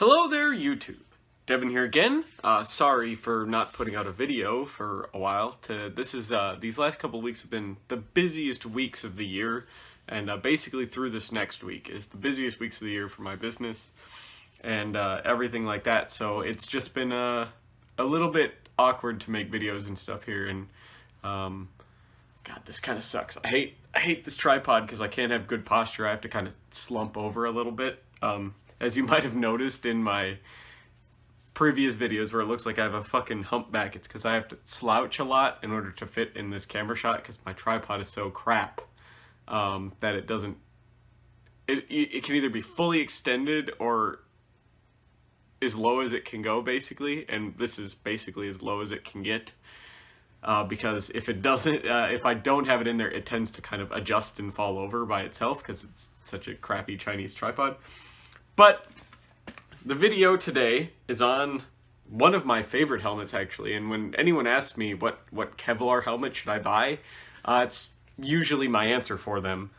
Hello there, YouTube. Devin here again. Sorry for not putting out a video for a while. These last couple of weeks have been the busiest weeks of the year, and basically through this next week is the busiest weeks of the year for my business and everything like that. So it's just been a little bit awkward to make videos and stuff here, and God, this kind of sucks. I hate this tripod because I can't have good posture. I have to kind of slump over a little bit. As you might have noticed in my previous videos where it looks like I have a fucking humpback, it's because I have to slouch a lot in order to fit in this camera shot because my tripod is so crap that it doesn't... It can either be fully extended or as low as it can go, basically, and this is basically as low as it can get. Because if it doesn't, if I don't have it in there, it tends to kind of adjust and fall over by itself because it's such a crappy Chinese tripod. But the video today is on one of my favorite helmets, actually, and when anyone asks me what Kevlar helmet should I buy, it's usually my answer for them,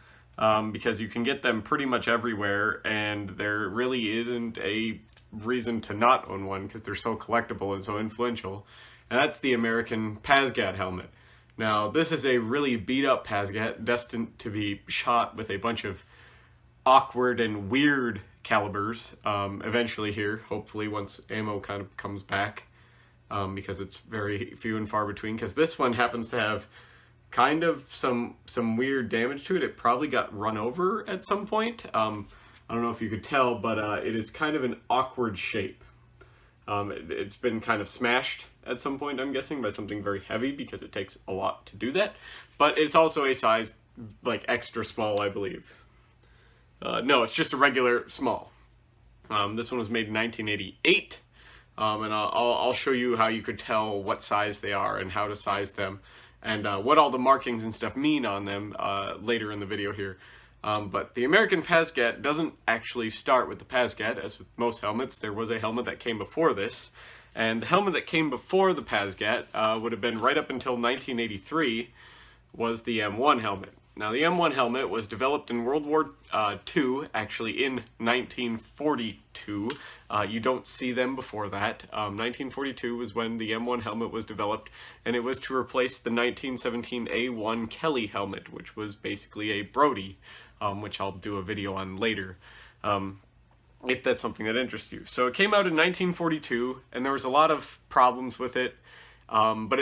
because you can get them pretty much everywhere, and there really isn't a reason to not own one because they're so collectible and so influential. And that's the American PASGT helmet. Now, this is a really beat-up PASGT, destined to be shot with a bunch of awkward and weird calibers eventually here, hopefully, once ammo kind of comes back, because it's very few and far between, because this one happens to have kind of some weird damage to it. It probably got run over at some point. I don't know if you could tell, but it is kind of an awkward shape. It's been kind of smashed at some point, I'm guessing, by something very heavy, because it takes a lot to do that. But it's also a size, like, extra small, I believe. No, it's just a regular small. This one was made in 1988, and I'll show you how you could tell what size they are and how to size them, and what all the markings and stuff mean on them later in the video here. But the American PASGT doesn't actually start with the PASGT. As with most helmets, there was a helmet that came before this, and the helmet that came before the PASGT would have been right up until 1983, was the M1 helmet. Now, the M1 helmet was developed in World War II, actually in 1942. You don't see them before that. 1942 was when the M1 helmet was developed, and it was to replace the 1917 A1 Kelly helmet, which was basically a Brody, which I'll do a video on later, if that's something that interests you. So it came out in 1942, and there was a lot of problems with it. But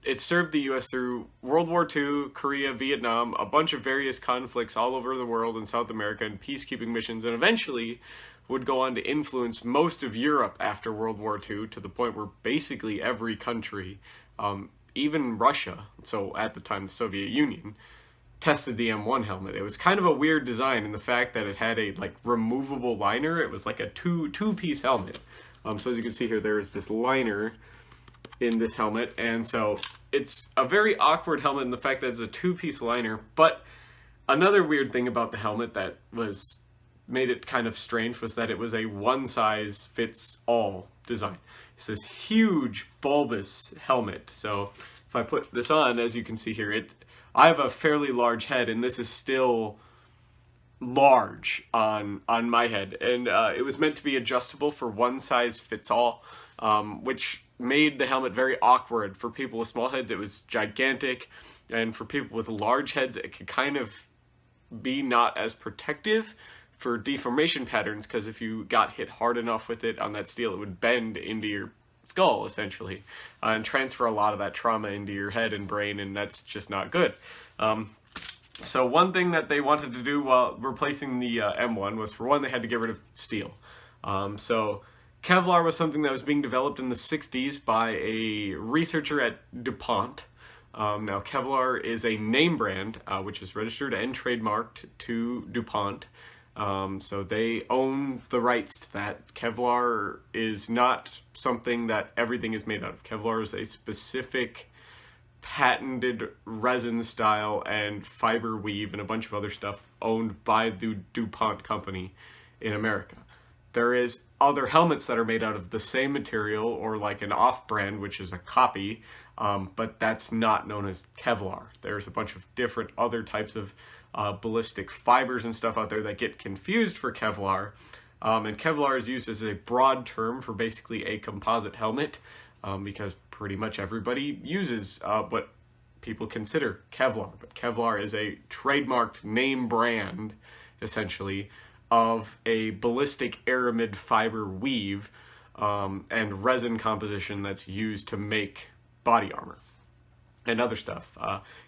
it served the U.S. through World War II, Korea, Vietnam, a bunch of various conflicts all over the world in South America, and peacekeeping missions, and eventually would go on to influence most of Europe after World War II, to the point where basically every country, even Russia, so at the time the Soviet Union, tested the M1 helmet. It was kind of a weird design in the fact that it had a removable liner. It was like a two-piece helmet. So as you can see here, there is this liner in this helmet, and so it's a very awkward helmet in the fact that it's a two-piece liner. But another weird thing about the helmet that made it kind of strange was that it was a one-size-fits-all design. It's this huge bulbous helmet. So if I put this on, as you can see here, I have a fairly large head, and this is still large on my head, and it was meant to be adjustable for one-size-fits-all, which made the helmet very awkward. For people with small heads, it was gigantic, and for people with large heads, it could kind of be not as protective for deformation patterns, because if you got hit hard enough with it on that steel, it would bend into your skull, essentially, and transfer a lot of that trauma into your head and brain, and that's just not good. So one thing that they wanted to do while replacing the M1 was, for one, they had to get rid of steel. So Kevlar was something that was being developed in the 60s by a researcher at DuPont. Now, Kevlar is a name brand, which is registered and trademarked to DuPont. So they own the rights to that. Kevlar is not something that everything is made out of. Kevlar is a specific patented resin style and fiber weave and a bunch of other stuff owned by the DuPont company in America. There is other helmets that are made out of the same material, or like an off-brand, which is a copy, but that's not known as Kevlar. There's a bunch of different other types of ballistic fibers and stuff out there that get confused for Kevlar, And Kevlar is used as a broad term for basically a composite helmet, because pretty much everybody uses what people consider Kevlar. But Kevlar is a trademarked name brand, essentially, of a ballistic aramid fiber weave and resin composition that's used to make body armor and other stuff.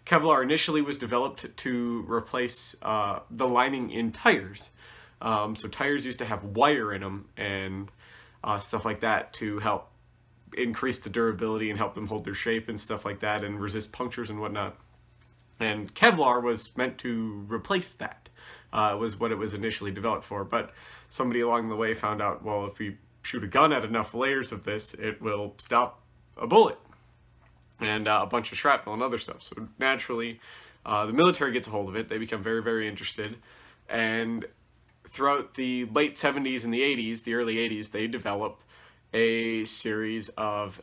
Kevlar initially was developed to replace the lining in tires. So tires used to have wire in them and stuff like that to help increase the durability and help them hold their shape and stuff like that and resist punctures and whatnot. And Kevlar was meant to replace that. Was what it was initially developed for. But somebody along the way found out, well, if we shoot a gun at enough layers of this, it will stop a bullet and a bunch of shrapnel and other stuff. So naturally, the military gets a hold of it. They become very, very interested. And throughout the late 70s and the 80s, the early 80s, they develop a series of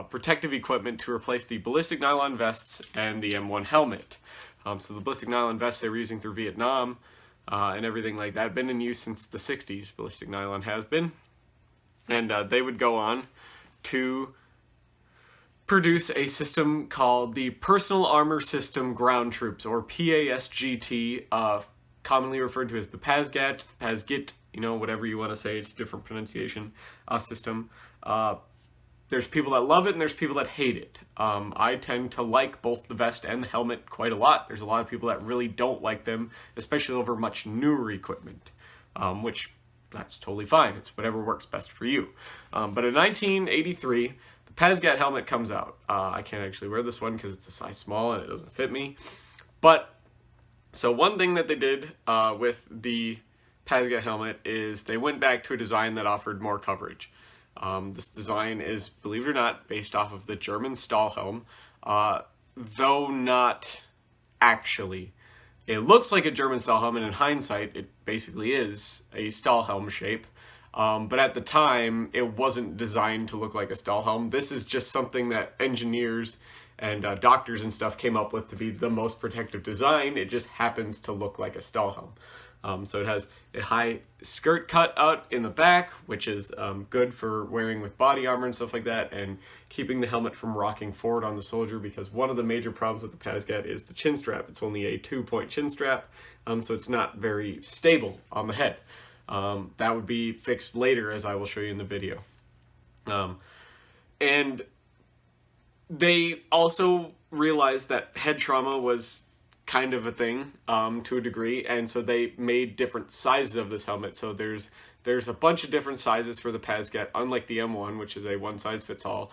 protective equipment to replace the ballistic nylon vests and the M1 helmet. So the ballistic nylon vests they were using through Vietnam and everything like that have been in use since the 60s. Ballistic nylon has been. And they would go on to produce a system called the Personal Armor System Ground Troops, or PASGT, commonly referred to as the PASGT, you know, whatever you want to say, it's a different pronunciation system. There's people that love it and there's people that hate it. I tend to like both the vest and the helmet quite a lot. There's a lot of people that really don't like them, especially over much newer equipment, which that's totally fine. It's whatever works best for you. But in 1983, the PASGT helmet comes out. I can't actually wear this one because it's a size small and it doesn't fit me. But, so one thing that they did with the PASGT helmet is they went back to a design that offered more coverage. This design is, believe it or not, based off of the German Stahlhelm, though not actually. It looks like a German Stahlhelm, and in hindsight, it basically is a Stahlhelm shape. But at the time, it wasn't designed to look like a Stahlhelm. This is just something that engineers and doctors and stuff came up with to be the most protective design. It just happens to look like a Stahlhelm. So it has a high skirt cut out in the back, which is good for wearing with body armor and stuff like that, and keeping the helmet from rocking forward on the soldier, because one of the major problems with the PASGT is the chin strap. It's only a 2-point chin strap, so it's not very stable on the head. That would be fixed later, as I will show you in the video. And they also realized that head trauma was kind of a thing to a degree, and so they made different sizes of this helmet. So there's a bunch of different sizes for the PASGT, unlike the M1, which is a one-size-fits-all.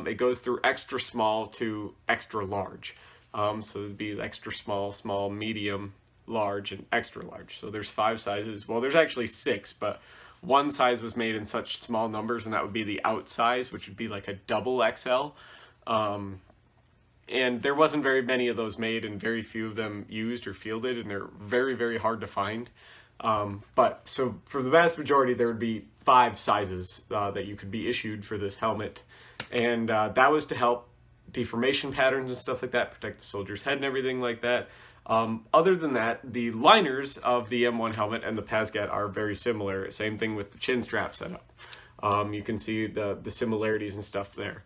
It goes through extra small to extra large. So it'd be extra small, small, medium, large, and extra large. So there's 5 sizes. Well, there's actually 6, but one size was made in such small numbers, and that would be the out size, which would be like a double XL. And there wasn't very many of those made, and very few of them used or fielded, and they're very, very hard to find. But so for the vast majority, there would be 5 sizes that you could be issued for this helmet. And that was to help deformation patterns and stuff like that, protect the soldier's head and everything like that. Other than that, the liners of the M1 helmet and the PASGT are very similar. Same thing with the chin strap setup. You can see the similarities and stuff there.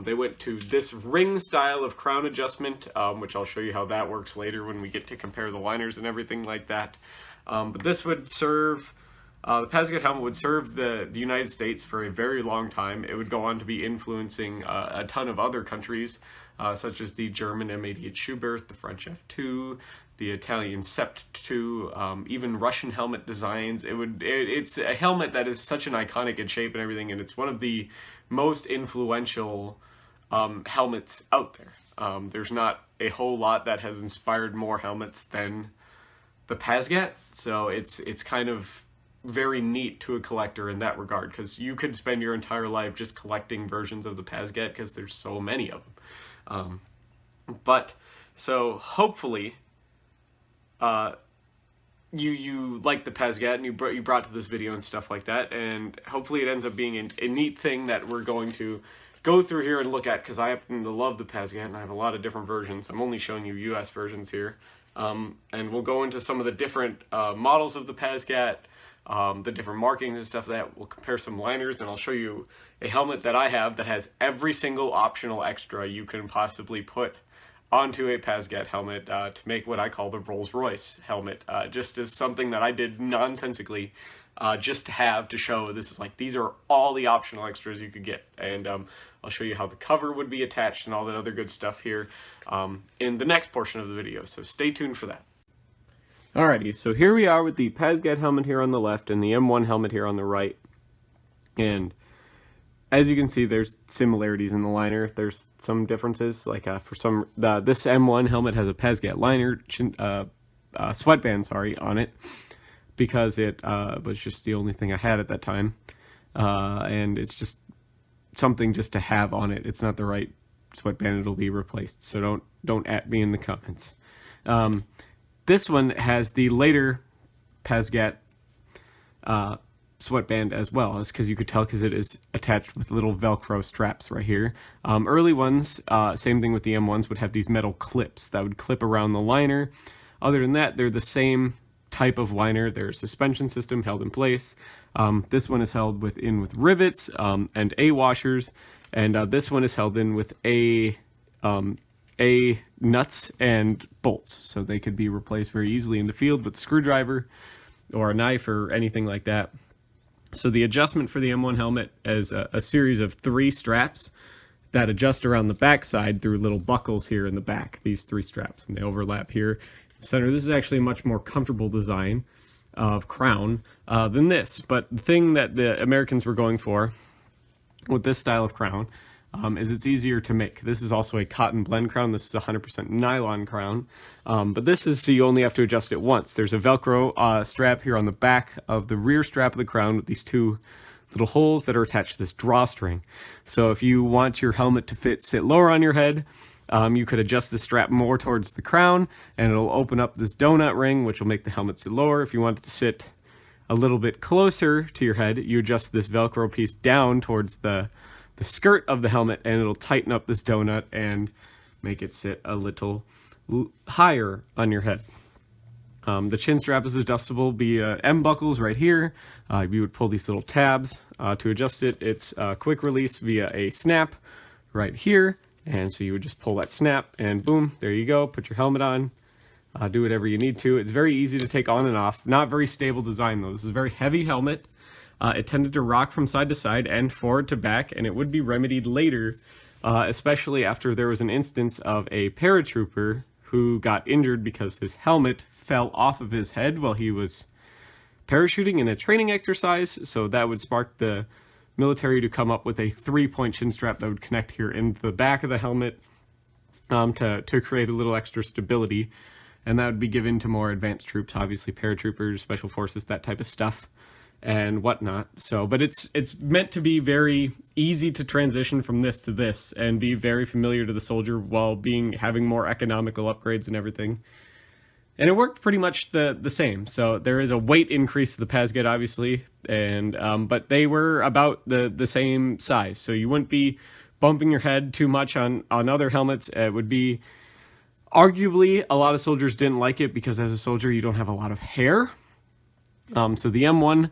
They went to this ring style of crown adjustment, which I'll show you how that works later when we get to compare the liners and everything like that. But this would serve, the PASGT helmet would serve the United States for a very long time. It would go on to be influencing a ton of other countries, such as the German M88 Schubert, the French F2, the Italian Sept 2, even Russian helmet designs. It's a helmet that is such an iconic in shape and everything, and it's one of the most influential helmets out there. There's not a whole lot that has inspired more helmets than the PASGT, so it's kind of very neat to a collector in that regard, because you could spend your entire life just collecting versions of the PASGT because there's so many of them. But so hopefully you like the PASGT and you brought to this video and stuff like that, and hopefully it ends up being a neat thing that we're going to go through here and look at, because I happen to love the PASGT and I have a lot of different versions. I'm only showing you US versions here, and we'll go into some of the different models of the PASGT, the different markings and stuff like that. We'll compare some liners, and I'll show you a helmet that I have that has every single optional extra you can possibly put onto a PASGT helmet to make what I call the Rolls-Royce helmet, just as something that I did nonsensically just to have to show this is like, these are all the optional extras you could get. And I'll show you how the cover would be attached and all that other good stuff here in the next portion of the video, so stay tuned for that. Alrighty, so here we are with the PASGT helmet here on the left and the M1 helmet here on the right. And as you can see, there's similarities in the liner. There's some differences, like for some, this M1 helmet has a PASGT liner, sweatband, on it, because it was just the only thing I had at that time. And it's just something just to have on it. It's not the right sweatband, it'll be replaced. So don't at me in the comments. This one has the later PASGT sweatband as well, because you could tell because it is attached with little Velcro straps right here. Early ones, same thing with the M1s, would have these metal clips that would clip around the liner. Other than that, they're the same type of liner. They're a suspension system held in place. This one is held with rivets and A washers, and this one is held in with A nuts and bolts, so they could be replaced very easily in the field with a screwdriver or a knife or anything like that. So the adjustment for the M1 helmet is a series of 3 straps that adjust around the back side through little buckles here in the back, these 3 straps, and they overlap here in the center. This is actually a much more comfortable design of crown than this, but the thing that the Americans were going for with this style of crown is it's easier to make. This is also a cotton blend crown. This is 100% nylon crown, but this is so you only have to adjust it once. There's a Velcro strap here on the back of the rear strap of the crown with these 2 little holes that are attached to this drawstring. So if you want your helmet to sit lower on your head, you could adjust the strap more towards the crown, and it'll open up this donut ring, which will make the helmet sit lower. If you want it to sit a little bit closer to your head, you adjust this Velcro piece down towards the skirt of the helmet, and it'll tighten up this donut and make it sit a little higher on your head. The chin strap is adjustable via M buckles right here. You would pull these little tabs to adjust it. It's quick release via a snap right here, and so you would just pull that snap and boom, there you go, put your helmet on. Do whatever you need to. It's very easy to take on and off. Not very stable design though. This is a very heavy helmet. It tended to rock from side to side and forward to back, and it would be remedied later, especially after there was an instance of a paratrooper who got injured because his helmet fell off of his head while he was parachuting in a training exercise. So that would spark the military to come up with a 3-point chin strap that would connect here into the back of the helmet to create a little extra stability. And that would be given to more advanced troops, obviously paratroopers, special forces, that type of stuff and whatnot. So, but it's meant to be very easy to transition from this to this and be very familiar to the soldier while having more economical upgrades and everything. And it worked pretty much the same. So there is a weight increase to the PASGT, obviously, and but they were about the same size. So you wouldn't be bumping your head too much on other helmets. It would be, arguably, a lot of soldiers didn't like it because as a soldier you don't have a lot of hair. So the M1,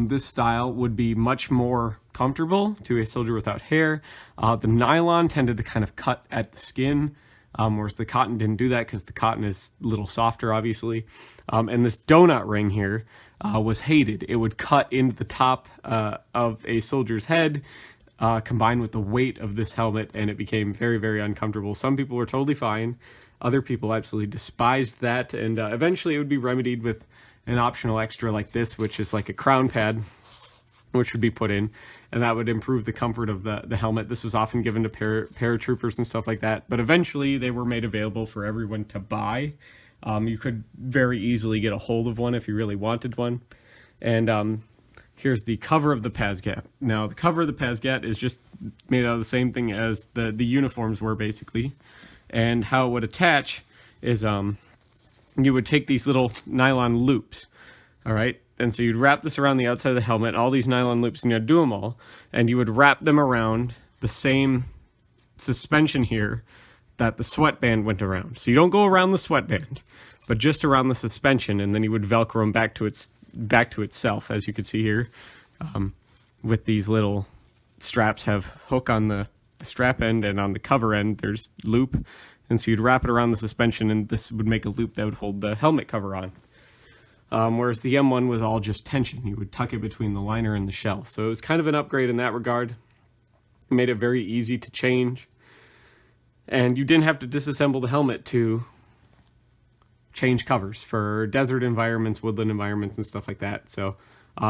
this style would be much more comfortable to a soldier without hair. The nylon tended to kind of cut at the skin, whereas the cotton didn't do that because the cotton is a little softer, obviously. And this donut ring here was hated. It would cut into the top of a soldier's head, combined with the weight of this helmet, and it became very, very uncomfortable. Some people were totally fine. Other people absolutely despised that, and eventually it would be remedied with an optional extra like this, which is like a crown pad, which would be put in, and that would improve the comfort of the helmet. This was often given to paratroopers and stuff like that, but eventually they were made available for everyone to buy. You could very easily get a hold of one if you really wanted one. And here's the cover of the PASGT. Now, the cover of the PASGT is just made out of the same thing as the uniforms were, basically. And how it would attach is you would take these little nylon loops, all right? And so you'd wrap this around the outside of the helmet, all these nylon loops, and you'd do them all, and you would wrap them around the same suspension here that the sweatband went around. So you don't go around the sweatband, but just around the suspension, and then you would Velcro them back to its back to itself, as you can see here, with these little straps have hook on the strap end, and on the cover end there's loop, and so you'd wrap it around the suspension and this would make a loop that would hold the helmet cover on. Whereas the M1 was all just tension. You would tuck it between the liner and the shell. So it was kind of an upgrade in that regard. It made it very easy to change. And you didn't have to disassemble the helmet to change covers for desert environments, woodland environments, and stuff like that. So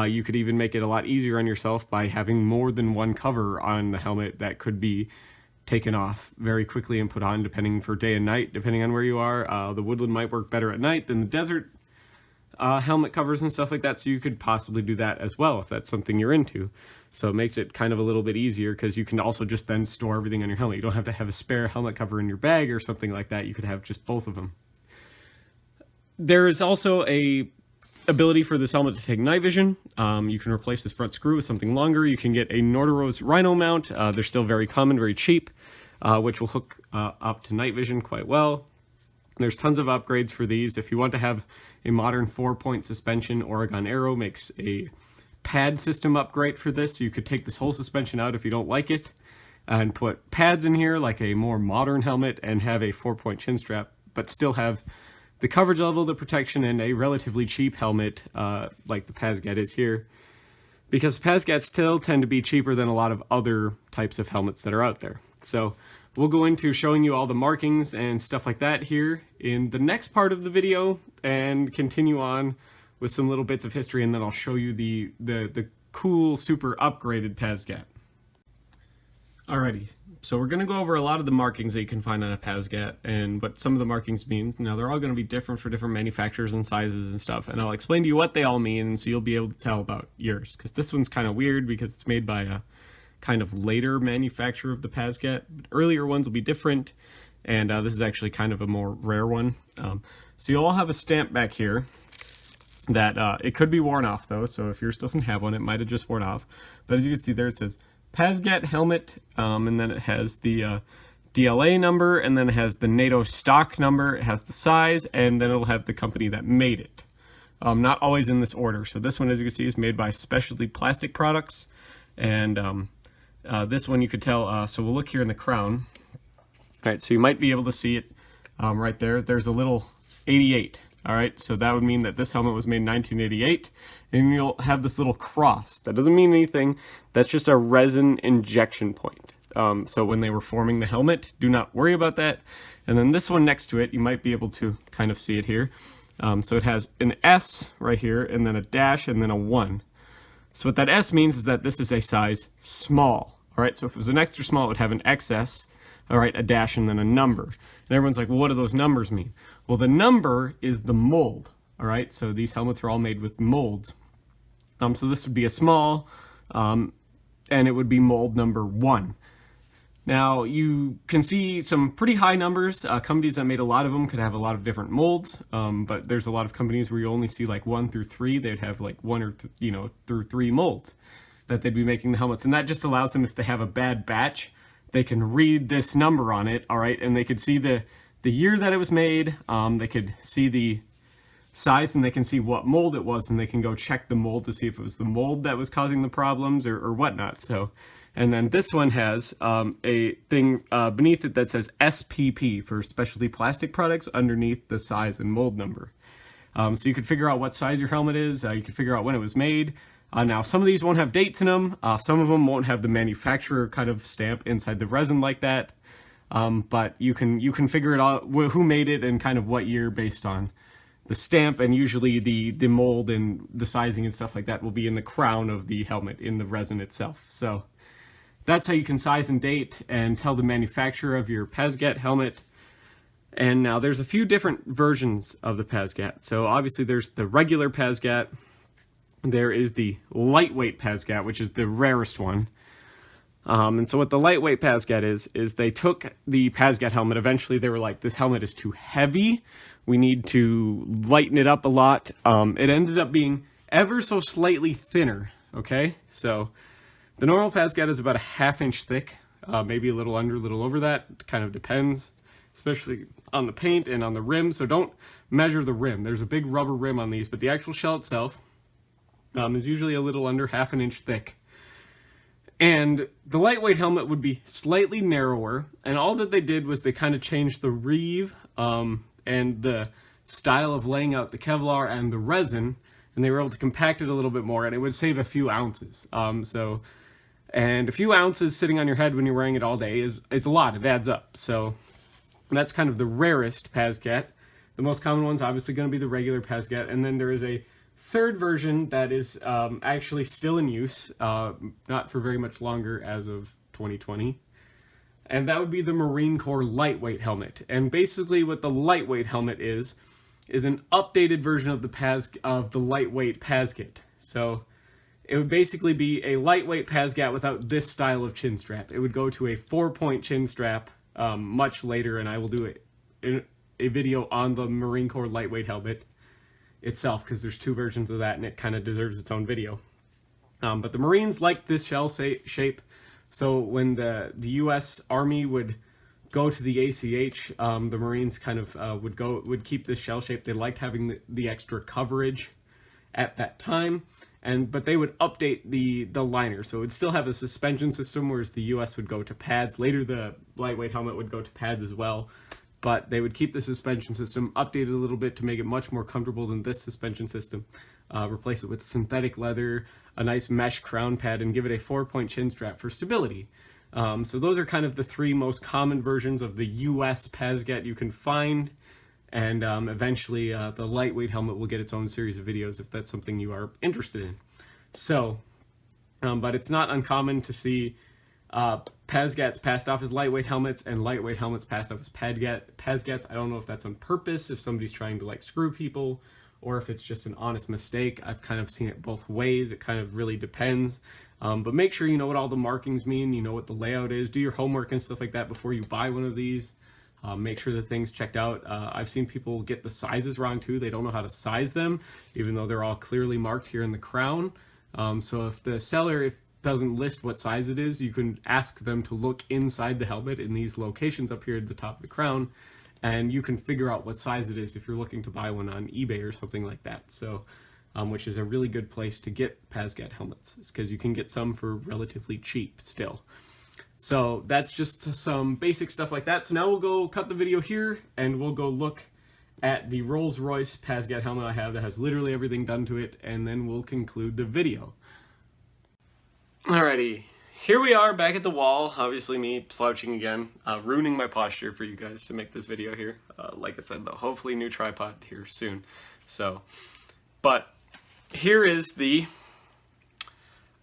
you could even make it a lot easier on yourself by having more than one cover on the helmet that could be taken off very quickly and put on depending for day and night, depending on where you are. The woodland might work better at night than the desert helmet covers and stuff like that, so you could possibly do that as well if that's something you're into. So it makes it kind of a little bit easier because you can also just then store everything on your helmet. You don't have to have a spare helmet cover in your bag or something like that. You could have just both of them. There is also a ability for this helmet to take night vision. You can replace this front screw with something longer. You can get a Norderose Rhino mount. They're still very common, very cheap, which will hook up to night vision quite well. There's tons of upgrades for these. If you want to have a modern 4-point suspension, Oregon Aero makes a pad system upgrade for this. So you could take this whole suspension out if you don't like it and put pads in here like a more modern helmet and have a 4-point chin strap, but still have the coverage level, the protection, and a relatively cheap helmet like the PASGT is here. Because PASGT still tend to be cheaper than a lot of other types of helmets that are out there. So we'll go into showing you all the markings and stuff like that here in the next part of the video and continue on with some little bits of history, and then I'll show you the cool, super upgraded PASGT. Alrighty, so we're going to go over a lot of the markings that you can find on a PASGT and what some of the markings mean. Now, they're all going to be different for different manufacturers and sizes and stuff, and I'll explain to you what they all mean, and so you'll be able to tell about yours, because this one's kind of weird because it's made by a kind of later manufacturer of the PASGT. Earlier ones will be different, and this is actually kind of a more rare one. So you'll all have a stamp back here that it could be worn off though, so if yours doesn't have one, it might have just worn off. But as you can see there, it says PASGT helmet, and then it has the DLA number, and then it has the NATO stock number, it has the size, and then it'll have the company that made it. Not always in this order. So this one, as you can see, is made by Specialty Plastic Products, and this one you could tell, so we'll look here in the crown. All right, so you might be able to see it right there. There's a little 88. All right, so that would mean that this helmet was made in 1988, and you'll have this little cross. That doesn't mean anything. That's just a resin injection point. So when they were forming the helmet, do not worry about that. And then this one next to it, you might be able to kind of see it here. So it has an S right here, and then a dash, and then a 1. So what that S means is that this is a size small. All right, so if it was an extra small, it would have an XS, all right, a dash, and then a number. And everyone's like, well, what do those numbers mean? Well, the number is the mold, all right? So these helmets are all made with molds. So this would be a small, and it would be mold number 1. Now, you can see some pretty high numbers. Companies that made a lot of them could have a lot of different molds, but there's a lot of companies where you only see like 1 through 3. They'd have like 1 or through 3 molds that they'd be making the helmets, and that just allows them, if they have a bad batch, they can read this number on it, all right, and they could see the year that it was made, they could see the size, and they can see what mold it was, and they can go check the mold to see if it was the mold that was causing the problems or whatnot. So, and then this one has a thing beneath it that says SPP for Specialty Plastic Products underneath the size and mold number. So you could figure out what size your helmet is, you can figure out when it was made. Now, some of these won't have dates in them. Some of them won't have the manufacturer kind of stamp inside the resin like that. But you can figure it out who made it and kind of what year based on the stamp, and usually the mold and the sizing and stuff like that will be in the crown of the helmet in the resin itself. So that's how you can size and date and tell the manufacturer of your PASGT helmet. And now there's a few different versions of the PASGT. So obviously there's the regular PASGT. There is the lightweight PASGT, which is the rarest one. And so what the lightweight PASGT is they took the PASGT helmet. Eventually they were like, this helmet is too heavy. We need to lighten it up a lot. It ended up being ever so slightly thinner. Okay, so the normal PASGT is about a 1/2 inch thick, maybe a little under, a little over that. It kind of depends, especially on the paint and on the rim. So don't measure the rim. There's a big rubber rim on these, but the actual shell itself is usually a little under half an inch thick. And the lightweight helmet would be slightly narrower, and all that they did was they kind of changed the reeve and the style of laying out the Kevlar and the resin, and they were able to compact it a little bit more, and it would save a few ounces. And a few ounces sitting on your head when you're wearing it all day is a lot. It adds up. So that's kind of the rarest PASGT. The most common one's obviously going to be the regular PASGT, and then there is a third version that is actually still in use, not for very much longer as of 2020, and that would be the Marine Corps lightweight helmet. And basically what the lightweight helmet is an updated version of the lightweight PASGT. So it would basically be a lightweight PASGT without this style of chin strap. It would go to a 4-point chin strap much later, and I will do a video on the Marine Corps lightweight helmet itself, because there's two versions of that and it kind of deserves its own video. But the Marines liked this shell shape, so when the U.S. Army would go to the ACH, the Marines kind of would keep this shell shape. They liked having the extra coverage at that time, but they would update the liner, so it would still have a suspension system, whereas the U.S. would go to pads. Later the lightweight helmet would go to pads as well, but they would keep the suspension system updated a little bit to make it much more comfortable than this suspension system. Replace it with synthetic leather, a nice mesh crown pad, and give it a 4-point chin strap for stability. So those are kind of the three most common versions of the US PASGT you can find, and eventually the lightweight helmet will get its own series of videos if that's something you are interested in. So, but it's not uncommon to see PASGTs passed off as lightweight helmets and lightweight helmets passed off as PASGTs. I don't know if that's on purpose, if somebody's trying to like screw people, or if it's just an honest mistake. I've kind of seen it both ways. It kind of really depends. But make sure you know what all the markings mean, you know what the layout is, do your homework and stuff like that before you buy one of these. Make sure the thing's checked out. I've seen people get the sizes wrong too. They don't know how to size them, even though they're all clearly marked here in the crown. So if the seller doesn't list what size it is, you can ask them to look inside the helmet in these locations up here at the top of the crown, and you can figure out what size it is if you're looking to buy one on eBay or something like that. So, which is a really good place to get PASGT helmets, because you can get some for relatively cheap still. So that's just some basic stuff like that. So now we'll go cut the video here, and we'll go look at the Rolls-Royce PASGT helmet I have that has literally everything done to it, and then we'll conclude the video. Alrighty, here we are back at the wall. Obviously me slouching again, ruining my posture for you guys to make this video here. Like I said, though, hopefully new tripod here soon. So, but here is the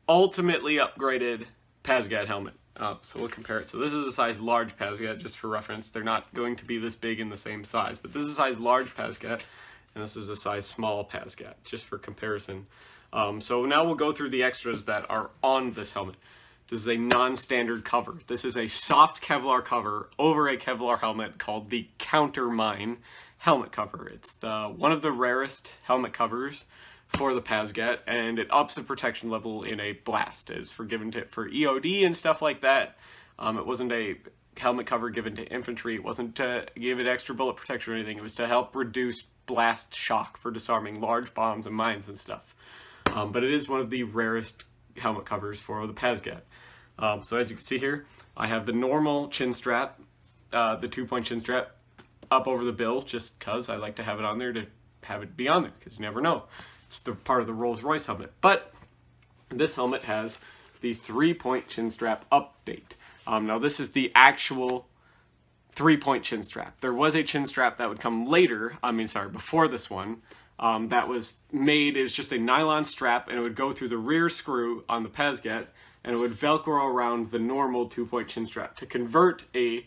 ultimately upgraded PASGT helmet. So we'll compare it. So this is a size large PASGT, just for reference. They're not going to be this big in the same size, but this is a size large PASGT, and this is a size small PASGT, just for comparison. So now we'll go through the extras that are on this helmet. This is a non-standard cover. This is a soft Kevlar cover over a Kevlar helmet called the Countermine helmet cover. It's one of the rarest helmet covers for the PASGT, and it ups the protection level in a blast. It's for EOD and stuff like that. It wasn't a helmet cover given to infantry. It wasn't to give it extra bullet protection or anything. It was to help reduce blast shock for disarming large bombs and mines and stuff. But it is one of the rarest helmet covers for the PASGT. So as you can see here, I have the normal chin strap, the 2-point chin strap, up over the bill, just because I like to have it on there to have it be on there, because you never know. It's the part of the Rolls-Royce helmet. But this helmet has the 3-point chin strap update. Now this is the actual 3-point chin strap. There was a chin strap that would come later, before this one, that was made as just a nylon strap, and it would go through the rear screw on the PASGT, and it would velcro around the normal 2-point chin strap to convert a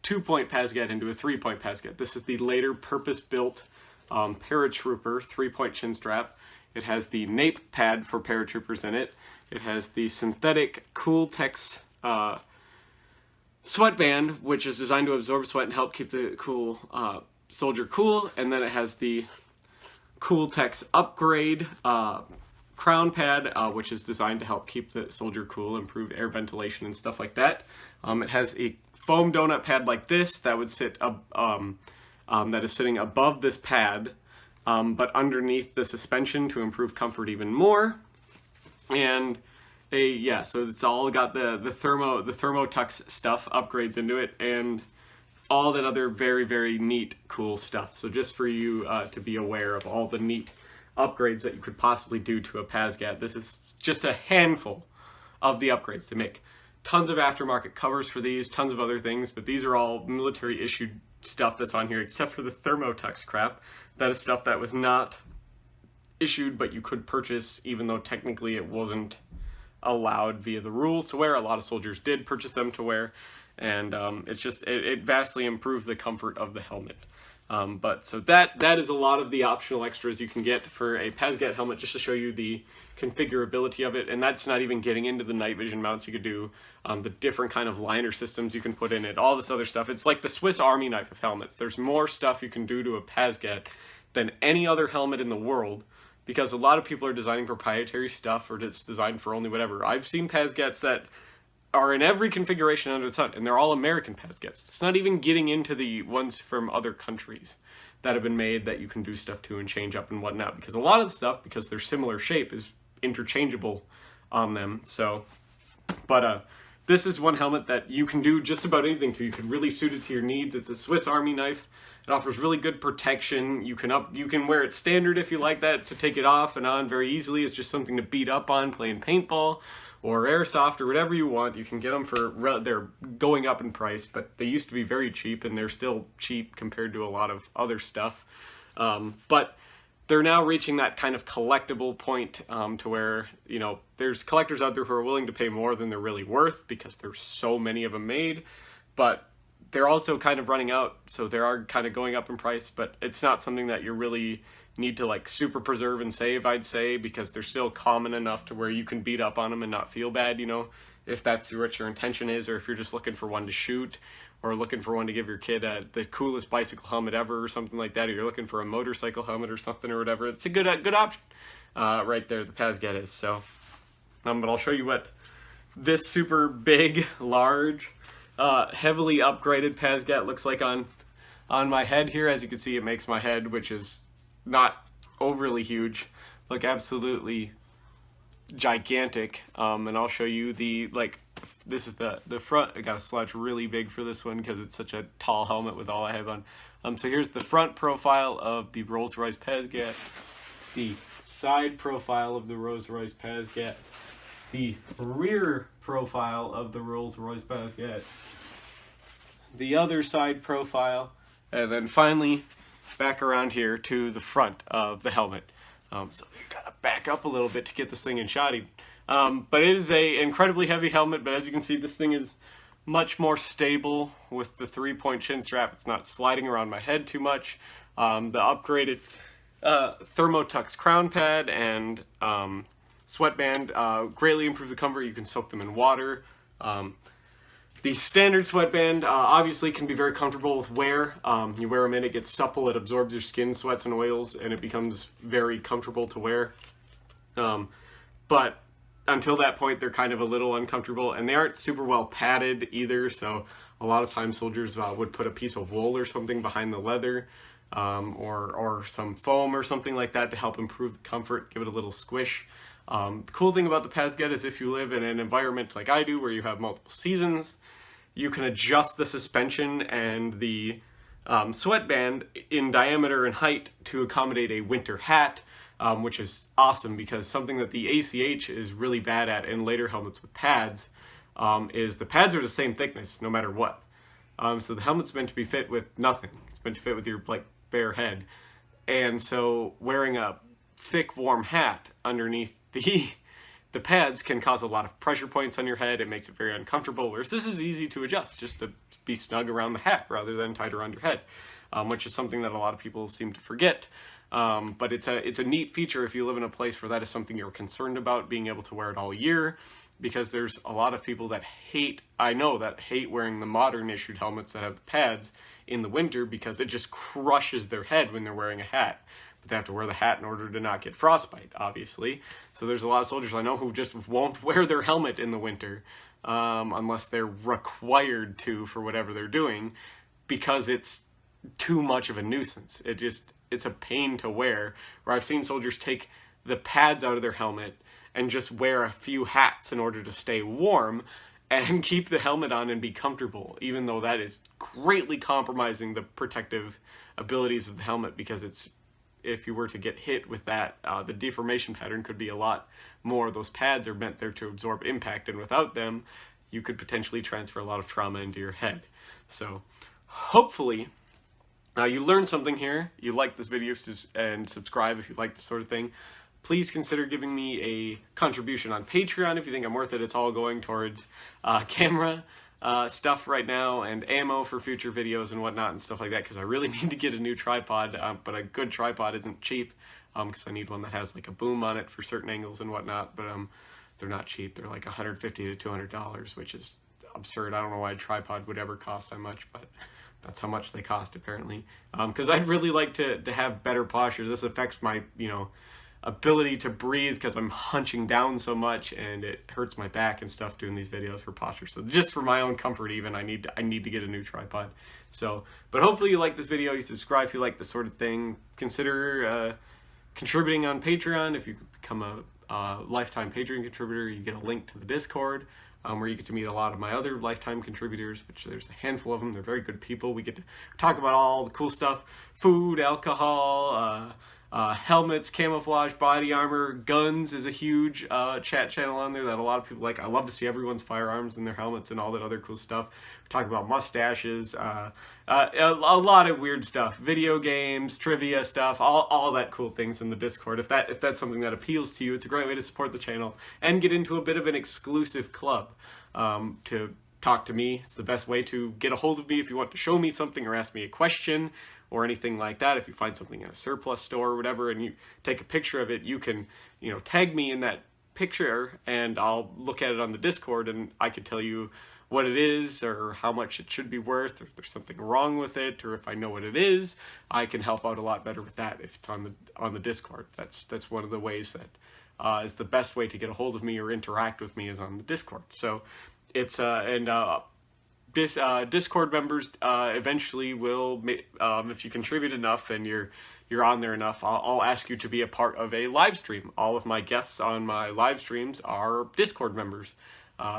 2-point PASGT into a 3-point PASGT. This is the later purpose-built paratrooper 3-point chin strap. It has the nape pad for paratroopers in it. It has the synthetic Cooltex sweatband, which is designed to absorb sweat and help keep the soldier cool, and then it has the Cooltex upgrade crown pad, which is designed to help keep the soldier cool, improve air ventilation and stuff like that. It has a foam donut pad like this that would sit that is sitting above this pad, but underneath the suspension to improve comfort even more. And so it's all got the Thermotux stuff, upgrades into it, and all that other very, very neat, cool stuff. So just for you to be aware of all the neat upgrades that you could possibly do to a PASGT. This is just a handful of the upgrades to make. Tons of aftermarket covers for these, tons of other things, but these are all military issued stuff that's on here, except for the Thermotux crap. That is stuff that was not issued, but you could purchase, even though technically it wasn't allowed via the rules to wear. A lot of soldiers did purchase them to wear, and it vastly improved the comfort of the helmet. So that is a lot of the optional extras you can get for a PASGT helmet, just to show you the configurability of it. And that's not even getting into the night vision mounts you could do, the different kind of liner systems you can put in it, all this other stuff. It's like the Swiss Army knife of helmets. There's more stuff you can do to a PASGT than any other helmet in the world, because a lot of people are designing proprietary stuff, or it's designed for only whatever. I've seen PASGTs that are in every configuration under the sun, and they're all American PASGTs. It's not even getting into the ones from other countries that have been made that you can do stuff to and change up and whatnot, because a lot of the stuff, because they're similar shape, is interchangeable on them. So, but this is one helmet that you can do just about anything to. You can really suit it to your needs. It's a Swiss Army knife. It offers really good protection. You can wear it standard if you like that, to take it off and on very easily. It's just something to beat up on playing paintball or airsoft or whatever you want. You can get them for, they're going up in price, but they used to be very cheap, and they're still cheap compared to a lot of other stuff. But they're now reaching that kind of collectible point, to where, you know, there's collectors out there who are willing to pay more than they're really worth, because there's so many of them made, but they're also kind of running out, so they are kind of going up in price. But it's not something that you really need to like super preserve and save, I'd say, because they're still common enough to where you can beat up on them and not feel bad, you know, if that's what your intention is, or if you're just looking for one to shoot, or looking for one to give your kid the coolest bicycle helmet ever or something like that, or you're looking for a motorcycle helmet or something or whatever. It's a good option right there, the PASGT is. So, but I'll show you what this super big, large, heavily upgraded PASGT looks like on my head here. As you can see, it makes my head, which is not overly huge, look absolutely gigantic. And I'll show you this is the front. I got a slouch really big for this one because it's such a tall helmet with all I have on. So here's the front profile of the Rolls-Royce PASGT, the side profile of the Rolls-Royce PASGT, the rear profile of the Rolls-Royce PASGT, the other side profile, and then finally back around here to the front of the helmet. So you gotta back up a little bit to get this thing in shot. But it is a incredibly heavy helmet, but as you can see, this thing is much more stable with the 3-point chin strap. It's not sliding around my head too much. The upgraded Thermotux crown pad and sweatband greatly improve the comfort. You can soak them in water. The standard sweatband obviously can be very comfortable with wear. You wear them in, it gets supple, it absorbs your skin, sweats, and oils, and it becomes very comfortable to wear. But until that point, they're kind of a little uncomfortable, and they aren't super well padded either, so a lot of times soldiers would put a piece of wool or something behind the leather, or some foam or something like that to help improve the comfort, give it a little squish. The cool thing about the PASGT is if you live in an environment like I do where you have multiple seasons, you can adjust the suspension and the sweatband in diameter and height to accommodate a winter hat, which is awesome, because something that the ACH is really bad at in later helmets with pads is the pads are the same thickness no matter what. So the helmet's meant to be fit with nothing. It's meant to fit with your bare head. And so wearing a thick warm hat underneath the pads can cause a lot of pressure points on your head. It makes it very uncomfortable, whereas this is easy to adjust, just to be snug around the hat rather than tight around your head, which is something that a lot of people seem to forget. But it's a neat feature if you live in a place where that is something you're concerned about, being able to wear it all year, because there's a lot of people that hate wearing the modern issued helmets that have the pads in the winter, because it just crushes their head when they're wearing a hat. But they have to wear the hat in order to not get frostbite, obviously. So there's a lot of soldiers I know who just won't wear their helmet in the winter, unless they're required to for whatever they're doing, because it's too much of a nuisance. it's a pain to wear, where I've seen soldiers take the pads out of their helmet and just wear a few hats in order to stay warm and keep the helmet on and be comfortable, even though that is greatly compromising the protective abilities of the helmet, because it's, if you were to get hit with that, the deformation pattern could be a lot more. Those pads are meant there to absorb impact, and without them, you could potentially transfer a lot of trauma into your head. So hopefully you learned something here. You like this video, and subscribe if you like this sort of thing. Please consider giving me a contribution on Patreon if you think I'm worth it. It's all going towards camera stuff right now, and ammo for future videos and whatnot and stuff like that, because I really need to get a new tripod, but a good tripod isn't cheap, because I need one that has like a boom on it for certain angles and whatnot, but they're not cheap. They're like $150 to $200, which is absurd. I don't know why a tripod would ever cost that much, but that's how much they cost apparently, because I'd really like to have better posture. This affects my, ability to breathe, because I'm hunching down so much, and it hurts my back and stuff doing these videos for posture. So just for my own comfort, even, I need to get a new tripod. So, but hopefully you like this video. You subscribe if you like this sort of thing. Consider contributing on Patreon. If you become a lifetime Patreon contributor, you get a link to the Discord, where you get to meet a lot of my other lifetime contributors, which there's a handful of them. They're very good people. We get to talk about all the cool stuff: food, alcohol, helmets, camouflage, body armor, guns is a huge chat channel on there that a lot of people like. I love to see everyone's firearms and their helmets and all that other cool stuff. We talk about mustaches, a lot of weird stuff, video games, trivia stuff, all that cool things in the Discord. If that's something that appeals to you, it's a great way to support the channel and get into a bit of an exclusive club to talk to me. It's the best way to get a hold of me if you want to show me something or ask me a question or anything like that. If you find something in a surplus store or whatever and you take a picture of it, you can, tag me in that picture and I'll look at it on the Discord, and I could tell you what it is or how much it should be worth, or if there's something wrong with it, or if I know what it is, I can help out a lot better with that if it's on the Discord. That's one of the ways that is the best way to get a hold of me or interact with me, is on the Discord. So it's Discord members eventually will, if you contribute enough and you're on there enough, I'll ask you to be a part of a live stream. All of my guests on my live streams are Discord members.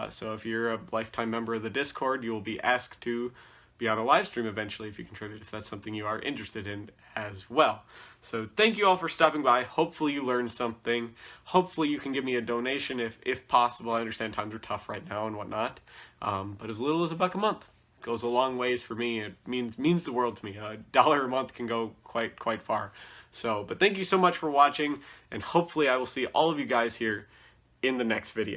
So if you're a lifetime member of the Discord, you will be asked to be on a live stream eventually if you contribute, if that's something you are interested in as well. So thank you all for stopping by. Hopefully you learned something. Hopefully you can give me a donation if possible. I understand times are tough right now and whatnot, but as little as $1 a month goes a long ways for me. It means the world to me. $1 a month can go quite far. So, but thank you so much for watching, and hopefully I will see all of you guys here in the next video.